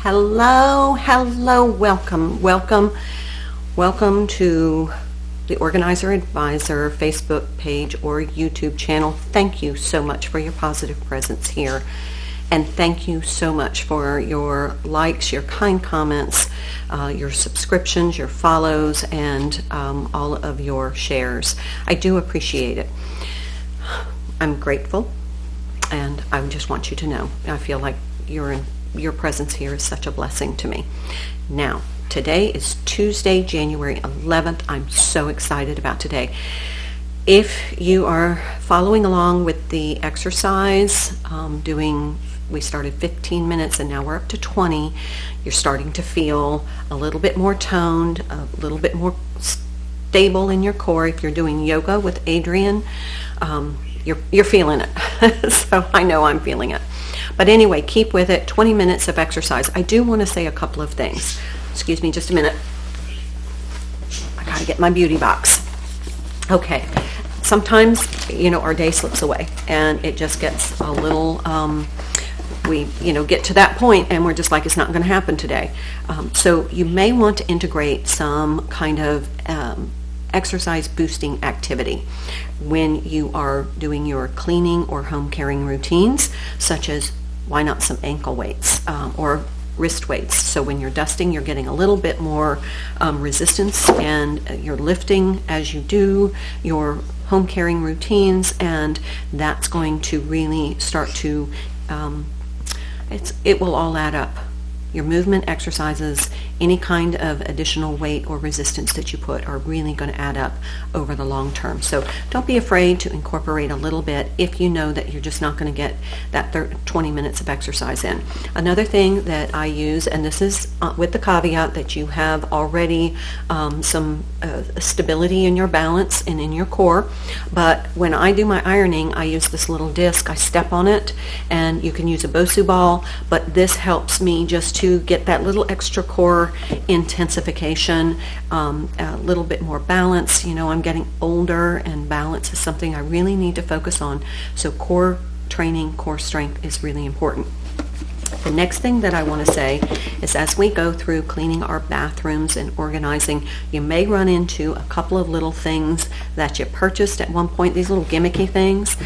Hello, welcome to the Organizer Advisor Facebook page or YouTube channel. Thank you so much for your positive presence here, and thank you so much for your likes, your kind comments, your subscriptions, your follows, and all of your shares. I do appreciate it. I'm grateful, and I just want you to know I feel like your presence here is such a blessing to me. Now, today is Tuesday, January 11th. I'm so excited about today. If you are following along with the exercise, we started 15 minutes and now we're up to 20. You're starting to feel a little bit more toned, a little bit more stable in your core. If you're doing yoga with Adrienne, you're feeling it. So I know I'm feeling it. But anyway, keep with it. 20 minutes of exercise. I do want to say a couple of things. Excuse me just a minute. I got to get my beauty box. Okay. Sometimes, our day slips away and it just gets a little, we get to that point and we're just like, it's not going to happen today. So you may want to integrate some kind of exercise boosting activity when you are doing your cleaning or home caring routines, such as why not some ankle weights or wrist weights. So when you're dusting, you're getting a little bit more resistance, and you're lifting as you do your home caring routines, and that's going to really start to it will all add up. Your movement exercises, any kind of additional weight or resistance that you put are really going to add up over the long term. So don't be afraid to incorporate a little bit if you know that you're just not going to get that 20 minutes of exercise in. Another thing that I use, and this is with the caveat that you have already some stability in your balance and in your core, but when I do my ironing, I use this little disc. I step on it, and you can use a Bosu ball, but this helps me just to get that little extra core intensification, a little bit more balance. I'm getting older, and balance is something I really need to focus on. So core training, core strength is really important. The next thing that I want to say is, as we go through cleaning our bathrooms and organizing, you may run into a couple of little things that you purchased at one point, these little gimmicky things.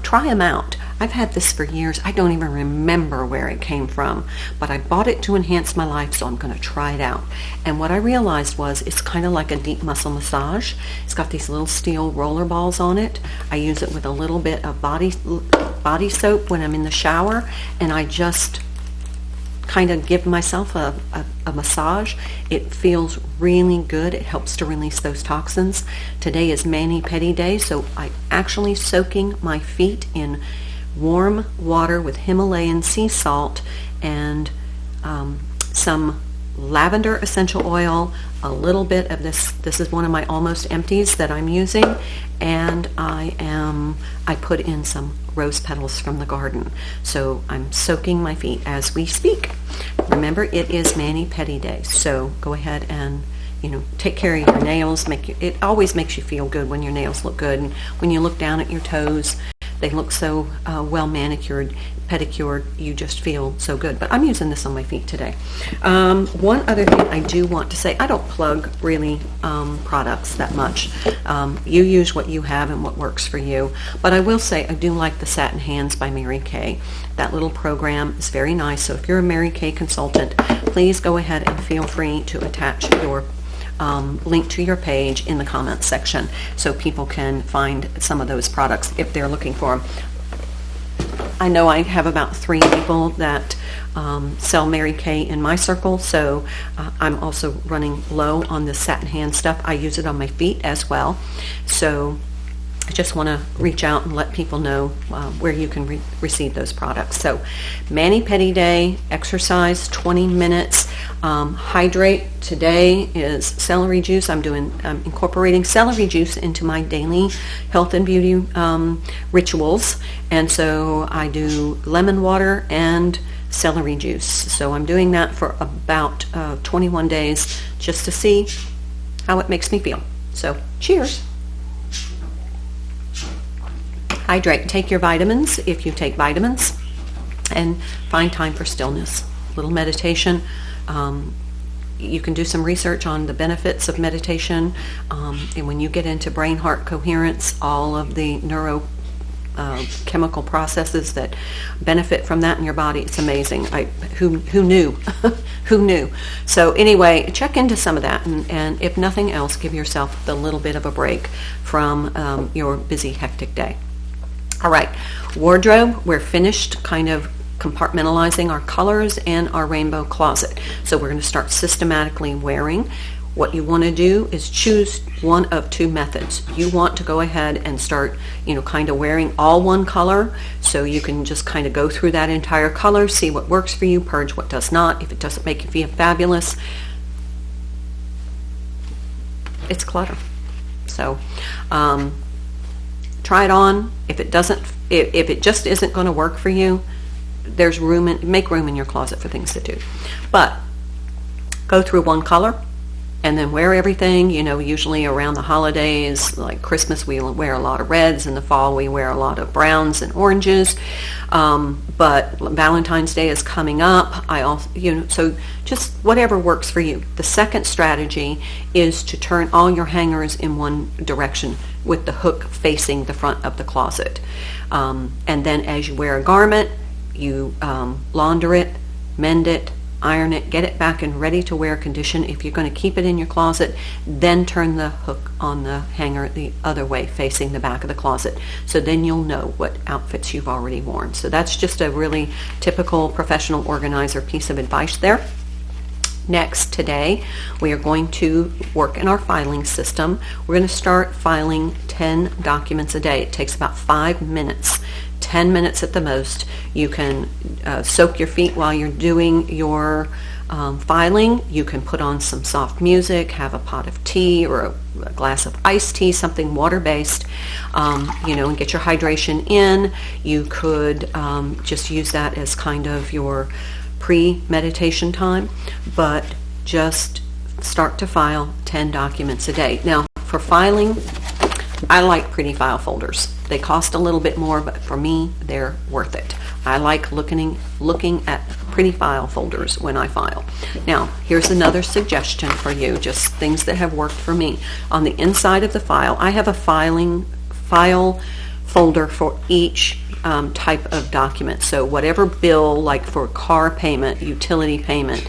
Try them out. I've had this for years. I don't even remember where it came from, but I bought it to enhance my life, so I'm going to try it out. And what I realized was it's kind of like a deep muscle massage. It's got these little steel roller balls on it. I use it with a little bit of body soap when I'm in the shower, and I just kind of give myself a massage. It feels really good. It helps to release those toxins. Today is mani-pedi day, so I'm actually soaking my feet in warm water with Himalayan sea salt and some lavender essential oil, a little bit of this is one of my almost empties that I'm using, and I put in some rose petals from the garden. So I'm soaking my feet as we speak. Remember, it is mani-pedi day, so go ahead and take care of your nails. It always makes you feel good when your nails look good, and when you look down at your toes, they look so well manicured, pedicured, you just feel so good. But I'm using this on my feet today. One other thing I do want to say, I don't plug really products that much. You use what you have and what works for you. But I will say I do like the Satin Hands by Mary Kay. That little program is very nice. So if you're a Mary Kay consultant, please go ahead and feel free to attach your link to your page in the comments section so people can find some of those products if they're looking for them. I know I have about 3 people that sell Mary Kay in my circle, so I'm also running low on the satin hand stuff. I use it on my feet as well, so I just want to reach out and let people know where you can receive those products. So mani-pedi day, exercise 20 minutes, hydrate. Today is celery juice. I'm incorporating celery juice into my daily health and beauty rituals, and so I do lemon water and celery juice. So I'm doing that for about 21 days just to see how it makes me feel. So cheers. Hydrate. Take your vitamins if you take vitamins, and find time for stillness. little meditation. You can do some research on the benefits of meditation, and when you get into brain-heart coherence, all of the chemical processes that benefit from that in your body, it's amazing. Who knew? Who knew? So anyway, check into some of that, and if nothing else, give yourself a little bit of a break from your busy, hectic day. All right, wardrobe, we're finished kind of compartmentalizing our colors and our rainbow closet. So we're going to start systematically wearing. What you want to do is choose one of two methods. You want to go ahead and start, kind of wearing all one color, so you can just kind of go through that entire color, see what works for you, purge what does not. If it doesn't make you feel fabulous, it's clutter. So try it on. If it just isn't going to work for you, there's make room in your closet for things to do. But go through one color and then wear everything. Usually around the holidays, like Christmas, we wear a lot of reds. In the fall, we wear a lot of browns and oranges. But Valentine's Day is coming up. So just whatever works for you. The second strategy is to turn all your hangers in one direction with the hook facing the front of the closet. And then as you wear a garment, you launder it, mend it, iron it, get it back in ready to wear condition. If you're going to keep it in your closet, then turn the hook on the hanger the other way, facing the back of the closet. So then you'll know what outfits you've already worn. So that's just a really typical professional organizer piece of advice there. Next, today, we are going to work in our filing system. We're going to start filing 10 documents a day. It takes about 5 minutes. 10 minutes at the most. You can soak your feet while you're doing your filing. You can put on some soft music, have a pot of tea or a glass of iced tea, something water-based, and get your hydration in. You could just use that as kind of your pre-meditation time, but just start to file 10 documents a day. Now, for filing, I like pretty file folders. They cost a little bit more, but for me, they're worth it. I like looking at pretty file folders when I file. Now, here's another suggestion for you, just things that have worked for me. On the inside of the file, I have a file folder for each type of document. So whatever bill, like for car payment, utility payment,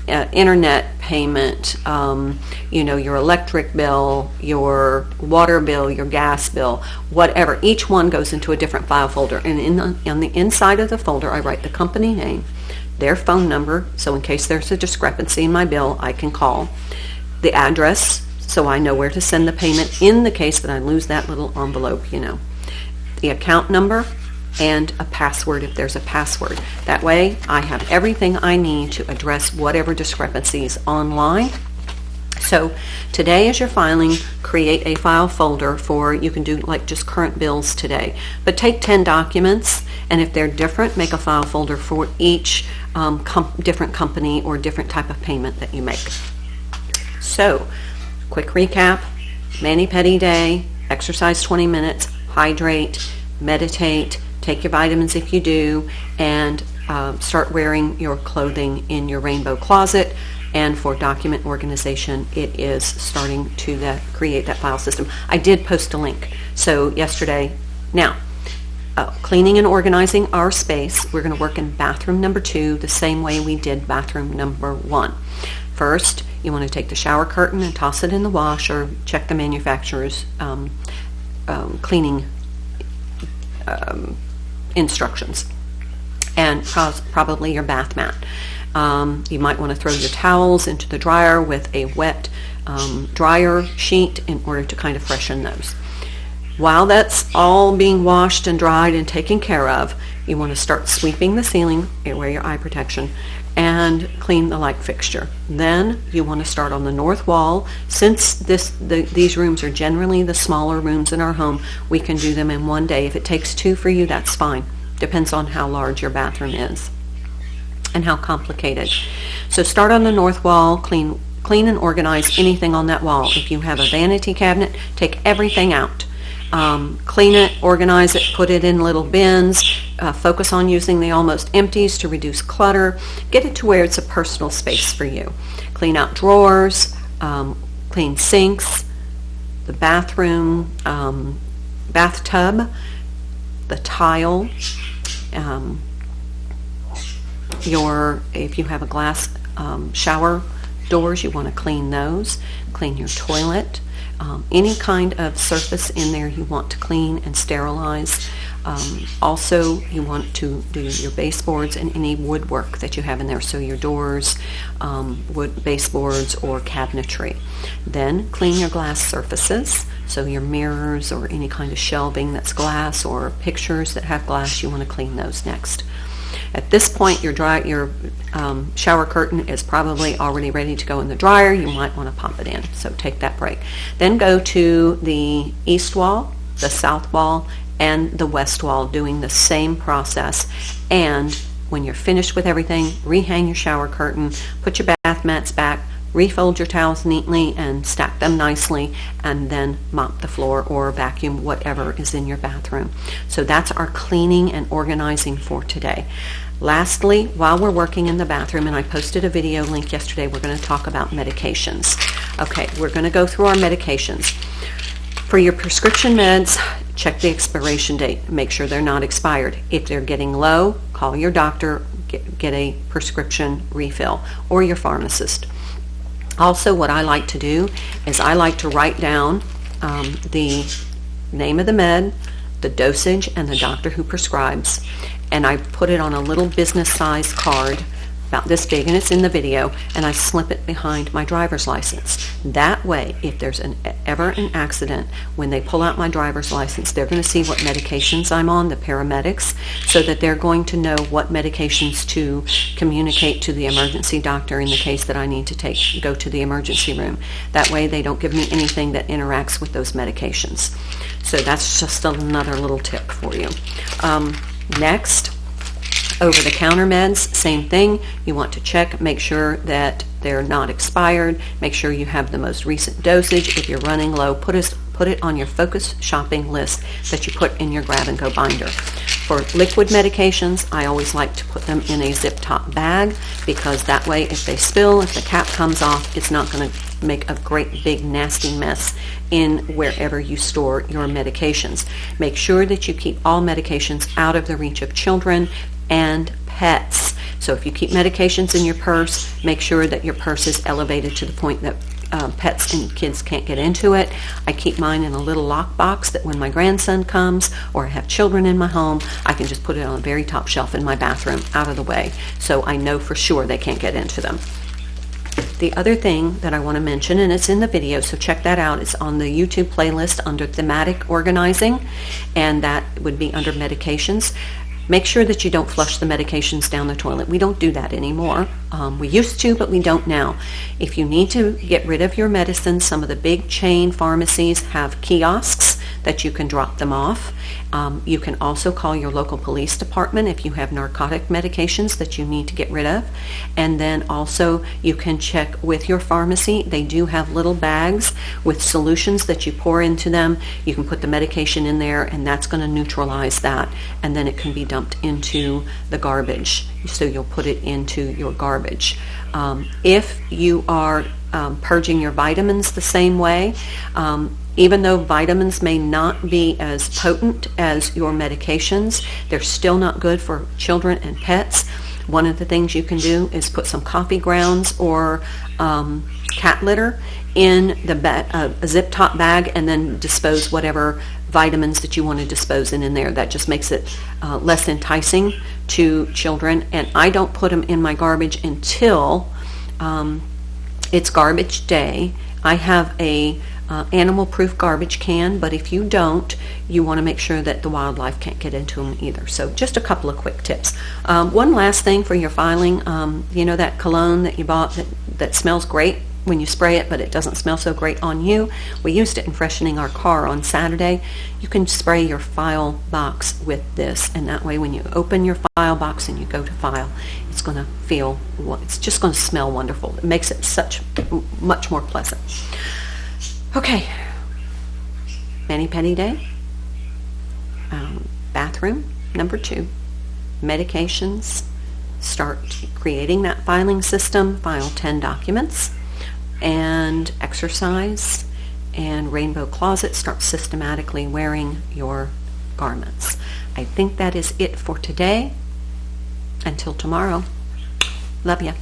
internet payment, your electric bill, your water bill, your gas bill, whatever. Each one goes into a different file folder. And on the inside of the folder, I write the company name, their phone number, so in case there's a discrepancy in my bill, I can call. The address, so I know where to send the payment in the case that I lose that little envelope, The account number, and a password if there's a password. That way I have everything I need to address whatever discrepancies online. So today as you're filing, create a file folder you can do like just current bills today. But take 10 documents, and if they're different, make a file folder for each different company or different type of payment that you make. So, quick recap, mani-pedi day, exercise 20 minutes, hydrate, meditate, take your vitamins if you do, and start wearing your clothing in your rainbow closet. And for document organization, it is starting to create that file system. I did post a link. So yesterday, now, cleaning and organizing our space, we're going to work in bathroom number 2 the same way we did bathroom number 1. First, you want to take the shower curtain and toss it in the wash, or check the manufacturer's cleaning instructions, and probably your bath mat. You might want to throw your towels into the dryer with a wet dryer sheet in order to kind of freshen those. While that's all being washed and dried and taken care of, you want to start sweeping the ceiling, wear your eye protection, and clean the light fixture. Then you want to start on the north wall. Since these rooms are generally the smaller rooms in our home, we can do them in one day. If it takes 2 for you, that's fine. Depends on how large your bathroom is and how complicated. So start on the north wall, clean and organize anything on that wall. If you have a vanity cabinet, take everything out. Clean it, organize it, put it in little bins. Focus on using the almost empties to reduce clutter. Get it to where it's a personal space for you. Clean out drawers, clean sinks, the bathroom, bathtub, the tile, if you have a glass shower doors, you want to clean those. Clean your toilet. Any kind of surface in there you want to clean and sterilize. Also, you want to do your baseboards and any woodwork that you have in there, so your doors, wood baseboards, or cabinetry. Then clean your glass surfaces, so your mirrors or any kind of shelving that's glass, or pictures that have glass, you want to clean those next. At this point, your shower curtain is probably already ready to go in the dryer. You might want to pop it in, so take that break. Then go to the east wall, the south wall, and the west wall, doing the same process. And when you're finished with everything, rehang your shower curtain, put your bath mats back, refold your towels neatly and stack them nicely, and then mop the floor or vacuum whatever is in your bathroom. So that's our cleaning and organizing for today. Lastly, while we're working in the bathroom, and I posted a video link yesterday, we're going to talk about medications. Okay, we're going to go through our medications. For your prescription meds, check the expiration date. Make sure they're not expired. If they're getting low, call your doctor, get a prescription refill, or your pharmacist. Also, what I like to do is I like to write down the name of the med, the dosage, and the doctor who prescribes, and I put it on a little business-sized card about this big, and it's in the video, and I slip it behind my driver's license. That way, if there's ever an accident, when they pull out my driver's license, they're going to see what medications I'm on, the paramedics, so that they're going to know what medications to communicate to the emergency doctor in the case that I need to go to the emergency room. That way, they don't give me anything that interacts with those medications. So that's just another little tip for you. Next, over-the-counter meds, same thing. You want to check, make sure that they're not expired. Make sure you have the most recent dosage. If you're running low, put it on your focus shopping list that you put in your grab-and-go binder. For liquid medications, I always like to put them in a zip-top bag, because that way if they spill, if the cap comes off, it's not going to make a great big nasty mess in wherever you store your medications. Make sure that you keep all medications out of the reach of children and pets. So if you keep medications in your purse, make sure that your purse is elevated to the point that pets and kids can't get into it. I keep mine in a little lock box that when my grandson comes or I have children in my home, I can just put it on the very top shelf in my bathroom out of the way, so I know for sure they can't get into them. The other thing that I want to mention, and it's in the video, so check that out, it's on the YouTube playlist under thematic organizing, and that would be under medications. Make sure that you don't flush the medications down the toilet. We don't do that anymore. We used to, but we don't now. If you need to get rid of your medicines, some of the big chain pharmacies have kiosks that you can drop them off. You can also call your local police department if you have narcotic medications that you need to get rid of. And then also you can check with your pharmacy. They do have little bags with solutions that you pour into them. You can put the medication in there, and that's going to neutralize that. And then it can be dumped into the garbage. So you'll put it into your garbage. If you are purging your vitamins the same way, even though vitamins may not be as potent as your medications, they're still not good for children and pets. One of the things you can do is put some coffee grounds or cat litter in a zip-top bag, and then dispose whatever vitamins that you want to dispose in there. That just makes it less enticing to children. And I don't put them in my garbage until it's garbage day. I have a animal-proof garbage can, but if you don't, you want to make sure that the wildlife can't get into them either. So just a couple of quick tips. One last thing for your filing, you know that cologne that you bought that smells great when you spray it, but it doesn't smell so great on you? We used it in freshening our car on Saturday. You can spray your file box with this, and that way when you open your file box and you go to file, it's going to it's just going to smell wonderful. It makes it much more pleasant. Okay, Mani Pedi Day, Bathroom, number 2. Medications, start creating that filing system, file 10 documents. And exercise and rainbow closet, start systematically wearing your garments. I think that is it for today. Until tomorrow. Love ya.